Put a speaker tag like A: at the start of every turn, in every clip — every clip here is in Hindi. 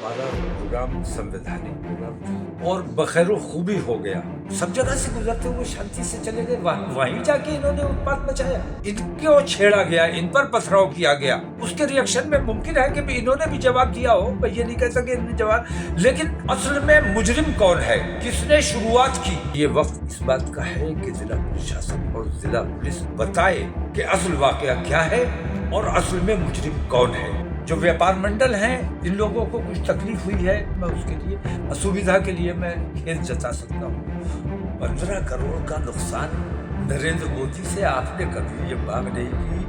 A: हमारा प्रोग्राम संवैधानिक प्रोग्राम था और बखैर खूबी हो गया। सब जगह से गुजरते हुए शांति से चले गए। वहीं जाके इन्होंने उत्पात मचाया, इनको छेड़ा गया, इन पर पथराव किया गया। उसके रिएक्शन में मुमकिन है कि इन्होंने भी जवाब दिया हो, मैं ये नहीं कह सके इन्होंने जवाब, लेकिन असल में मुजरिम कौन है, किसने शुरुआत की, ये वक्त इस बात का है कि जिला प्रशासन और जिला पुलिस बताए कि असल वाकया क्या है और असल में मुजरिम कौन है। जो व्यापार मंडल हैं, इन लोगों को कुछ तकलीफ हुई है, मैं उसके लिए असुविधा के लिए मैं खेद जता सकता हूँ। 15 करोड़ का नुकसान नरेंद्र मोदी से आपने कभी ये मांग नहीं की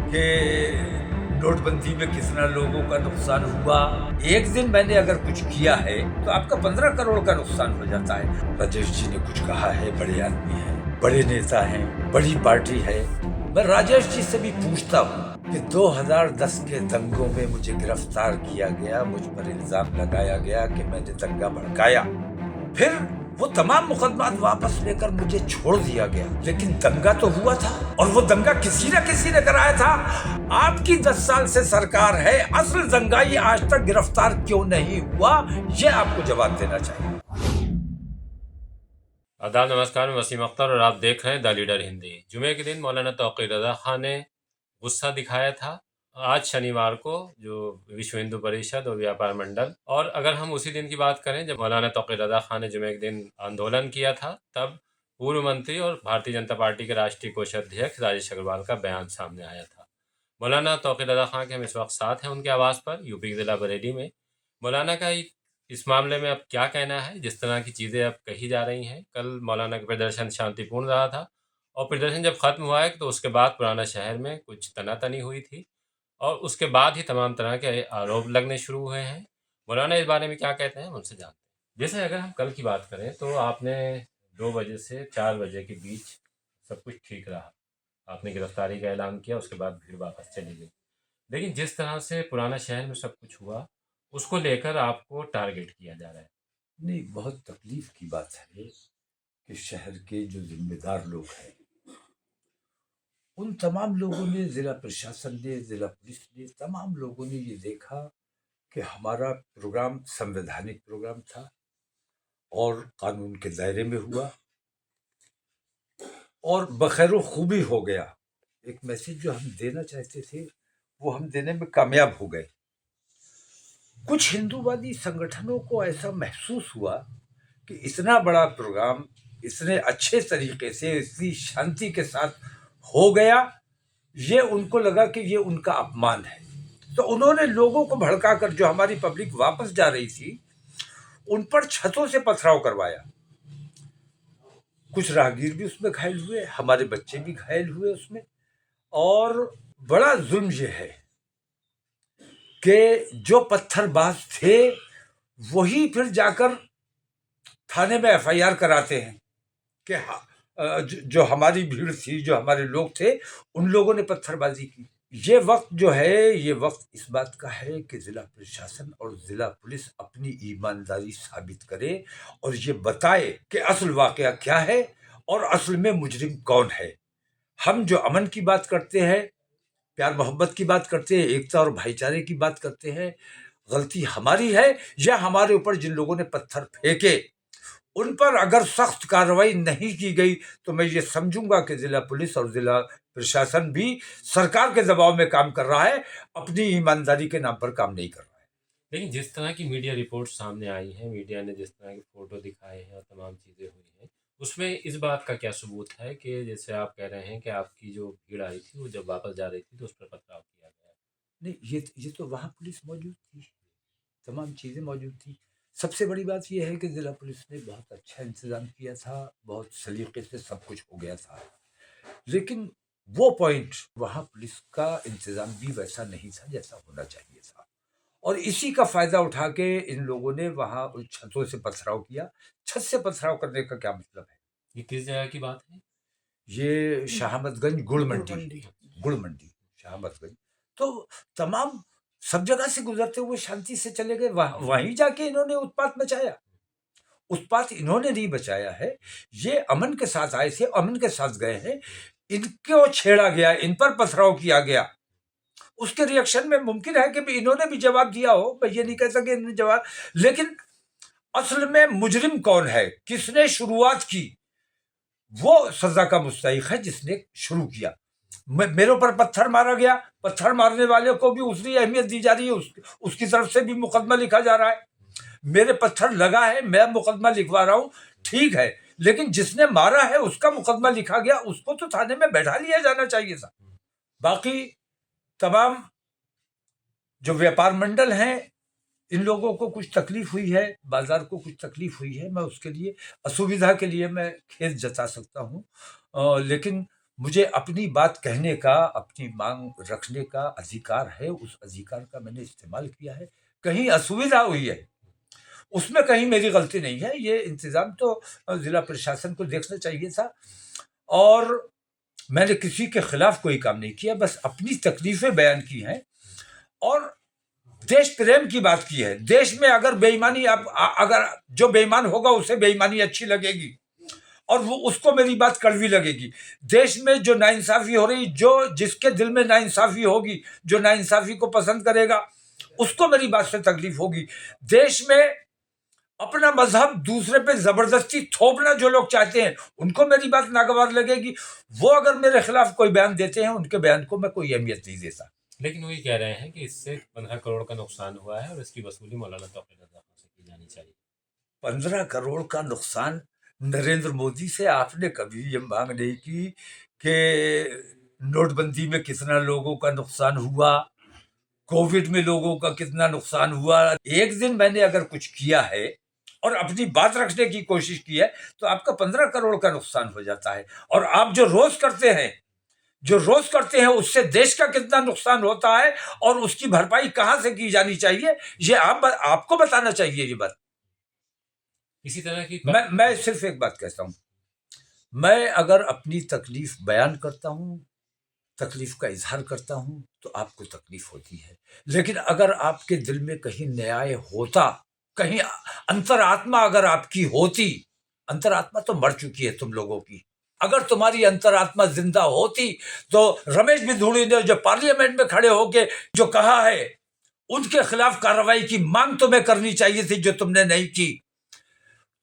A: कि नोटबंदी में कितना लोगों का नुकसान हुआ। एक दिन मैंने अगर कुछ किया है तो आपका 15 करोड़ का नुकसान हो जाता है। राजेश जी ने कुछ कहा है, बड़े आदमी हैं, बड़े नेता हैं, बड़ी पार्टी है। मैं राजेश जी से भी पूछता हूँ कि 2010 के दंगों में मुझे गिरफ्तार किया गया, मुझ पर इल्जाम लगाया गया कि मैंने दंगा भड़काया, फिर वो तमाम मुकदमात वापस लेकर मुझे छोड़ दिया गया, लेकिन दंगा तो हुआ था और वो दंगा किसी न कराया था। आपकी 10 साल से सरकार है, असल दंगाई आज तक गिरफ्तार क्यों नहीं हुआ, ये आपको जवाब देना चाहिए।
B: आदाब, नमस्कार। मैं वसीम अख्तर और आप देख रहे हैं द लीडर हिंदी। जुमे के दिन मौलाना तौक़ीर रज़ा खान ने गुस्सा दिखाया था आज शनिवार को, जो विश्व हिंदू परिषद और व्यापार मंडल, और अगर हम उसी दिन की बात करें जब मौलाना तौक़ीर रज़ा खान ने जुमे के दिन आंदोलन किया था, तब पूर्व मंत्री और भारतीय जनता पार्टी के राष्ट्रीय कोषाध्यक्ष राजेश अग्रवाल का बयान सामने आया था। मौलाना तौक़ीर रज़ा खान के हम इस वक्त साथ हैं उनके आवास पर यूपी के ज़िला बरेली में। मौलाना का इस मामले में अब क्या कहना है, जिस तरह की चीज़ें अब कही जा रही हैं। कल मौलाना का प्रदर्शन शांतिपूर्ण रहा था और प्रदर्शन जब ख़त्म हुआ है तो उसके बाद पुराना शहर में कुछ तनातनी हुई थी और उसके बाद ही तमाम तरह के आरोप लगने शुरू हुए हैं। मौलाना इस बारे में क्या कहते हैं, हम उनसे जानते हैं। जैसे अगर हम कल की बात करें तो आपने 2 बजे से 4 बजे के बीच सब कुछ ठीक रहा, आपने गिरफ्तारी का ऐलान किया, उसके बाद भीड़ वापस चली गई। लेकिन जिस तरह से पुराना शहर में सब कुछ हुआ, उसको लेकर आपको टारगेट किया जा रहा है।
A: नहीं, बहुत तकलीफ की बात है कि शहर के जो जिम्मेदार लोग हैं, उन तमाम लोगों ने, जिला प्रशासन ने, जिला पुलिस ने, तमाम लोगों ने ये देखा कि हमारा प्रोग्राम संवैधानिक प्रोग्राम था और कानून के दायरे में हुआ और बखैर खूबी हो गया। एक मैसेज जो हम देना चाहते थे वो हम देने में कामयाब हो गए। कुछ हिंदूवादी संगठनों को ऐसा महसूस हुआ कि इतना बड़ा प्रोग्राम इतने अच्छे तरीके से, इतनी शांति के साथ हो गया, ये उनको लगा कि ये उनका अपमान है। तो उन्होंने लोगों को भड़काकर, जो हमारी पब्लिक वापस जा रही थी, उन पर छतों से पथराव करवाया। कुछ राहगीर भी उसमें घायल हुए, हमारे बच्चे भी घायल हुए उसमें। और बड़ा जुल्म ये है कि जो पत्थरबाज थे वही फिर जाकर थाने में एफआईआर कराते हैं कि जो हमारी भीड़ थी, जो हमारे लोग थे, उन लोगों ने पत्थरबाजी की। ये वक्त जो है, ये वक्त इस बात का है कि जिला प्रशासन और जिला पुलिस अपनी ईमानदारी साबित करे और ये बताए कि असल वाकया क्या है और असल में मुजरिम कौन है। हम जो अमन की बात करते हैं, प्यार मोहब्बत की बात करते हैं, एकता और भाईचारे की बात करते हैं, गलती हमारी है या हमारे ऊपर जिन लोगों ने पत्थर फेंके उन पर अगर सख्त कार्रवाई नहीं की गई तो मैं ये समझूंगा कि जिला पुलिस और जिला प्रशासन भी सरकार के दबाव में काम कर रहा है, अपनी ईमानदारी के नाम पर काम नहीं कर रहा है।
B: लेकिन जिस तरह की मीडिया रिपोर्ट सामने आई है, मीडिया ने जिस तरह के फोटो दिखाए हैं और तमाम चीज़ें हुई हैं, उसमें इस बात का क्या सबूत है कि जैसे आप कह रहे हैं कि आपकी जो भीड़ आई थी वो जब वापस जा रही थी तो उस पर पथराव किया गया?
A: नहीं, ये तो वहां पुलिस मौजूद थी, तमाम चीजें मौजूद थी। सबसे बड़ी बात यह है कि जिला पुलिस ने बहुत अच्छा इंतजाम किया था, बहुत सलीके से सब कुछ हो गया था। लेकिन वो पॉइंट, वहां पुलिस का इंतजाम भी वैसा नहीं था जैसा होना चाहिए था और इसी का फायदा उठा के इन लोगों ने वहां उन छतों से पथराव किया। छत से पथराव करने का क्या मतलब है?
B: ये किस जगह की बात है?
A: ये शाहमदगंज गुड़ मंडी शाहमदगंज। तो तमाम सब जगह से गुजरते हुए शांति से चले गए, वहीं जाके इन्होंने उत्पात मचाया। उत्पात इन्होंने नहीं बचाया है, ये अमन के साथ आए थे, अमन के साथ गए हैं, इनको छेड़ा गया, इन पर पथराव किया गया। उसके रिएक्शन में मुमकिन है कि भी इन्होंने भी जवाब दिया हो, मैं ये नहीं कह सकता इन्होंने जवाब, लेकिन असल में मुजरिम कौन है, किसने शुरुआत की, वो सजा का मुस्तहिक है जिसने शुरू किया। मेरे ऊपर पत्थर मारा गया, पत्थर मारने वाले को भी उतनी अहमियत दी जा रही है, उसकी तरफ से भी मुकदमा लिखा जा रहा है। मेरे पत्थर लगा है, मैं मुकदमा लिखवा रहा हूं, ठीक है, लेकिन जिसने मारा है उसका मुकदमा लिखा गया, उसको तो थाने में बैठा लिया जाना चाहिए था। बाकी तमाम जो व्यापार मंडल हैं, इन लोगों को कुछ तकलीफ हुई है, बाजार को कुछ तकलीफ हुई है, मैं उसके लिए, असुविधा के लिए मैं खेद जता सकता हूं, लेकिन मुझे अपनी बात कहने का, अपनी मांग रखने का अधिकार है, उस अधिकार का मैंने इस्तेमाल किया है। कहीं असुविधा हुई है, उसमें कहीं मेरी गलती नहीं है, ये इंतजाम तो जिला प्रशासन को देखना चाहिए था, और मैंने किसी के खिलाफ कोई काम नहीं किया, बस अपनी तकलीफें बयान की हैं और देश प्रेम की बात की है। देश में अगर बेईमानी, अगर जो बेईमान होगा उसे बेईमानी अच्छी लगेगी और वो उसको मेरी बात कड़वी लगेगी। देश में जो नाइंसाफी हो रही, जो जिसके दिल में नाइंसाफी होगी, जो नाइंसाफी को पसंद करेगा, उसको मेरी बात से तकलीफ होगी। देश में अपना मजहब दूसरे पे जबरदस्ती थोपना जो लोग चाहते हैं, उनको मेरी बात नागवार लगेगी। वो अगर मेरे खिलाफ कोई बयान देते हैं, उनके बयान को मैं कोई अहमियत नहीं देता।
B: लेकिन वही कह रहे हैं कि इससे 15 करोड़ का नुकसान हुआ है और इसकी वसूली मौलाना तौकीर रज़ा खान से की जानी चाहिए।
A: 15 करोड़ का नुकसान नरेंद्र मोदी से आपने कभी ये मांग नहीं की कि नोटबंदी में कितना लोगों का नुकसान हुआ, कोविड में लोगों का कितना नुकसान हुआ। एक दिन मैंने अगर कुछ किया है और अपनी बात रखने की कोशिश की है, तो आपका 15 करोड़ का नुकसान हो जाता है। और आप जो रोज करते हैं उससे देश का कितना नुकसान होता है और उसकी भरपाई कहां से की जानी चाहिए, ये आपको बताना चाहिए ये बात।
B: इसी तरह की
A: मैं सिर्फ एक बात कहता हूं, मैं अगर अपनी तकलीफ बयान करता हूं, तकलीफ का इजहार करता हूं, तो आपको तकलीफ होती है, लेकिन अगर आपके दिल में कहीं न्याय होता, कहीं अंतरात्मा अगर आपकी होती, अंतरात्मा तो मर चुकी है तुम लोगों की, अगर तुम्हारी अंतरात्मा जिंदा होती तो रमेश बिधूड़ी ने जो पार्लियामेंट में खड़े होके जो कहा है, उनके खिलाफ कार्रवाई की मांग तुम्हें करनी चाहिए थी, जो तुमने नहीं की।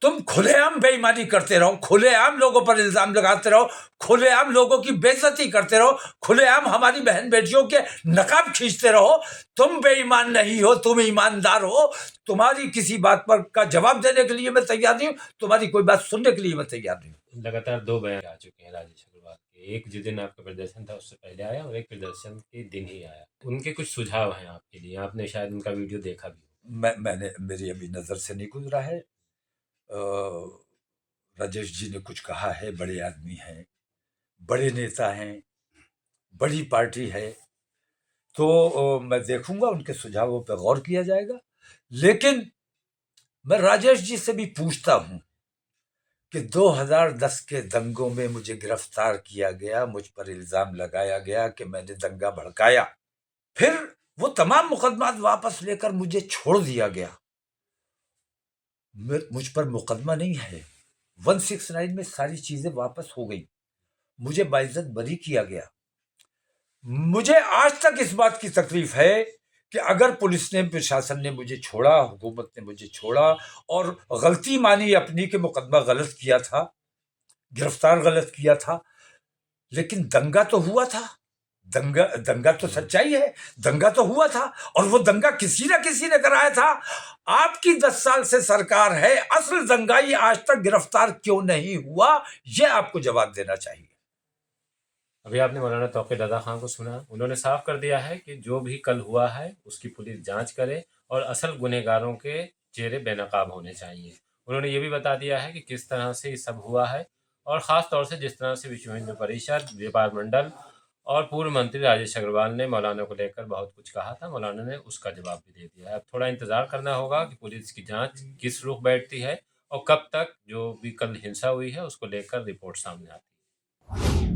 A: तुम खुलेआम बेईमानी करते रहो, खुलेआम लोगों पर इल्जाम लगाते रहो, खुलेआम लोगों की बेइज्जती करते रहो, खुलेआम हमारी बहन बेटियों के नकाब खींचते रहो। तुम बेईमान नहीं हो, तुम ईमानदार हो। तुम्हारी किसी बात पर का जवाब देने के लिए मैं तैयार नहीं हूं, तुम्हारी कोई बात सुनने के लिए मैं तैयार नहीं हूं।
B: लगातार 2 बयान आ चुके हैं राजेश अग्रवाल के, एक जिस दिन आपका प्रदर्शन था उससे पहले आया और एक प्रदर्शन के दिन ही आया। उनके कुछ सुझाव हैं आपके लिए, आपने शायद उनका वीडियो देखा भी हो।
A: मैंने, मेरी अभी नजर से नहीं गुजरा है। राजेश जी ने कुछ कहा है, बड़े आदमी हैं, बड़े नेता हैं, बड़ी पार्टी है, तो मैं देखूंगा, उनके सुझावों पर गौर किया जाएगा। लेकिन मैं राजेश जी से भी पूछता हूं कि 2010 के दंगों में मुझे गिरफ्तार किया गया, मुझ पर इल्जाम लगाया गया कि मैंने दंगा भड़काया, फिर वो तमाम मुकदमात वापस लेकर मुझे छोड़ दिया गया। मुझ पर मुकदमा नहीं है, 169 में सारी चीजें वापस हो गई, मुझे बाइज्जत बरी किया गया। मुझे आज तक इस बात की तकलीफ है कि अगर पुलिस ने, प्रशासन ने मुझे छोड़ा, हुकूमत ने मुझे छोड़ा और गलती मानी अपनी कि मुकदमा गलत किया था, गिरफ्तार गलत किया था, लेकिन दंगा तो हुआ था, दंगा तो सच्चाई है, दंगा तो हुआ था और वो दंगा किसी ना किसी ने कराया था। आपकी 10 साल से सरकार है, असल दंगाई आज तक गिरफ्तार क्यों नहीं हुआ, ये आपको जवाब देना चाहिए।
B: अभी आपने मौलाना तौकीर रज़ा खान को सुना, उन्होंने साफ कर दिया है कि जो भी कल हुआ है उसकी पुलिस जांच करे और असल गुनहगारों के चेहरे बेनकाब होने चाहिए। उन्होंने ये भी बता दिया है कि किस तरह से ये सब हुआ है और ख़ास तौर से जिस तरह से विश्व हिंदू परिषद, व्यापार मंडल और पूर्व मंत्री राजेश अग्रवाल ने मौलाना को लेकर बहुत कुछ कहा था, मौलाना ने उसका जवाब भी दे दिया है। अब थोड़ा इंतज़ार करना होगा कि पुलिस की जाँच किस रुख बैठती है और कब तक जो भी कल हिंसा हुई है उसको लेकर रिपोर्ट सामने आती है।